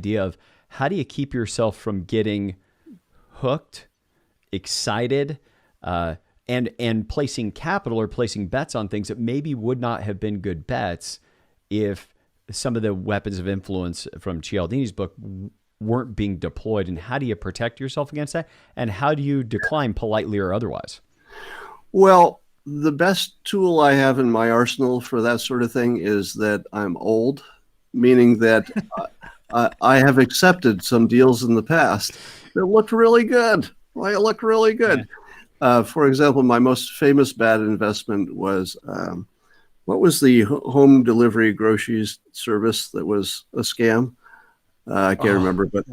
idea of how do you keep yourself from getting hooked, excited, and placing capital or placing bets on things that maybe would not have been good bets if some of the weapons of influence from Cialdini's book weren't being deployed. And how do you protect yourself against that? And how do you decline politely or otherwise? Well, the best tool I have in my arsenal for that sort of thing is that I'm old, meaning that I have accepted some deals in the past that looked really good. Well, it looked really good. For example, my most famous bad investment was, what was the home delivery groceries service that was a scam? I can't remember, but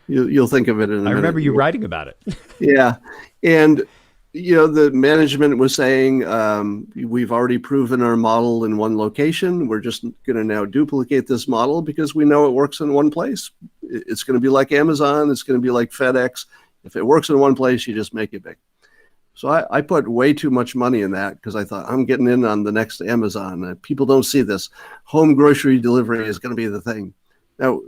you'll think of it in a minute. I remember you writing about it. Yeah. And, the management was saying, we've already proven our model in one location. We're just going to now duplicate this model because we know it works in one place. It's going to be like Amazon. It's going to be like FedEx. If it works in one place, you just make it big. So I put way too much money in that because I thought I'm getting in on the next Amazon. People don't see this. Home grocery delivery is going to be the thing. Now,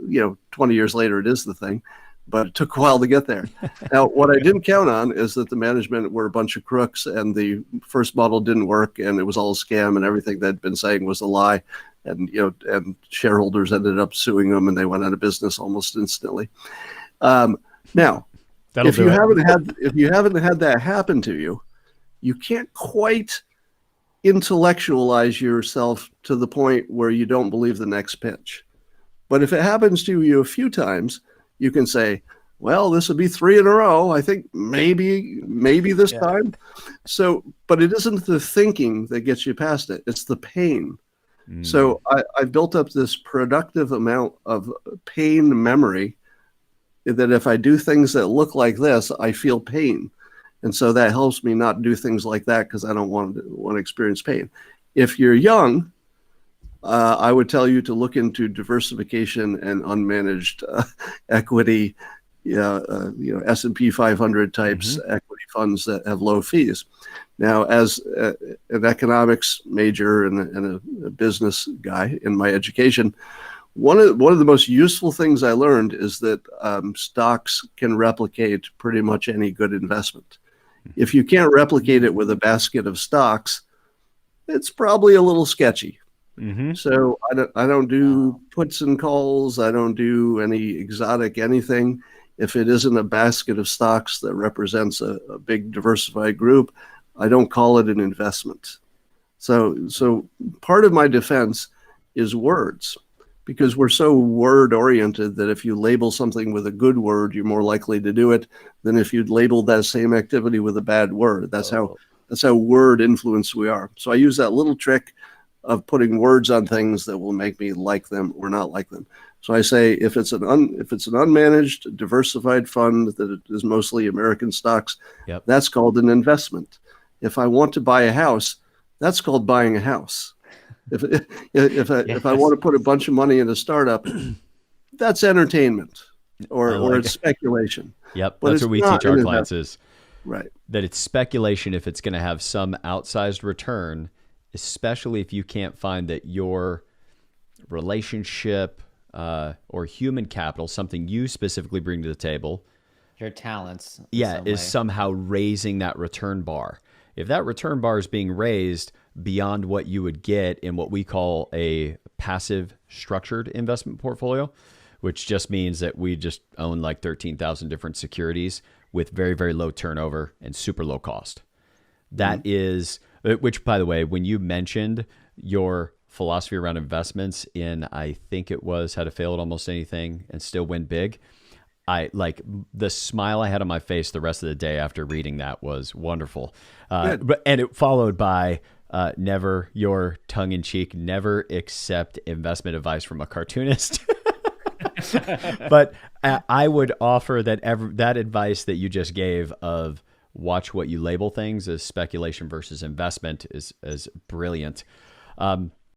20 years later, it is the thing, but it took a while to get there. Now, what I didn't count on is that the management were a bunch of crooks and the first model didn't work and it was all a scam and everything they'd been saying was a lie. And, and shareholders ended up suing them and they went out of business almost instantly. Now, if you haven't had that happen to you, you can't quite intellectualize yourself to the point where you don't believe the next pitch. But if it happens to you a few times, you can say, well, this will be 3 in a row. I think maybe this time. So, but it isn't the thinking that gets you past it. It's the pain. So I built up this productive amount of pain memory that if I do things that look like this, I feel pain. And so that helps me not do things like that because I don't want to experience pain. If you're young, I would tell you to look into diversification and unmanaged equity, S&P 500 types equity funds that have low fees. Now, as an economics major and a business guy in my education, one of the most useful things I learned is that stocks can replicate pretty much any good investment. If you can't replicate it with a basket of stocks, it's probably a little sketchy. So I don't do puts and calls. I don't do any exotic anything. If it isn't a basket of stocks that represents a big diversified group, I don't call it an investment. So part of my defense is words, because we're so word oriented that if you label something with a good word, you're more likely to do it than if you'd labeled that same activity with a bad word. That's how word influenced we are. So I use that little trick of putting words on things that will make me like them or not like them. So I say, if it's an unmanaged, diversified fund that is mostly American stocks, that's called an investment. If I want to buy a house, that's called buying a house. If I want to put a bunch of money in a startup, that's entertainment or it's speculation. But that's what we teach our clients is right, that it's speculation if it's going to have some outsized return, especially if you can't find that your relationship or human capital, something you specifically bring to the table, your talents, is somehow raising that return bar. If that return bar is being raised beyond what you would get in what we call a passive structured investment portfolio, which just means that we just own like 13,000 different securities with very, very low turnover and super low cost. That is, which by the way, when you mentioned your philosophy around investments in, I think it was How to Fail at Almost Anything and Still Win Big, I like the smile I had on my face the rest of the day after reading that was wonderful. And it followed by never, your tongue in cheek, never accept investment advice from a cartoonist. But I would offer that that advice that you just gave of watch what you label things as speculation versus investment is brilliant.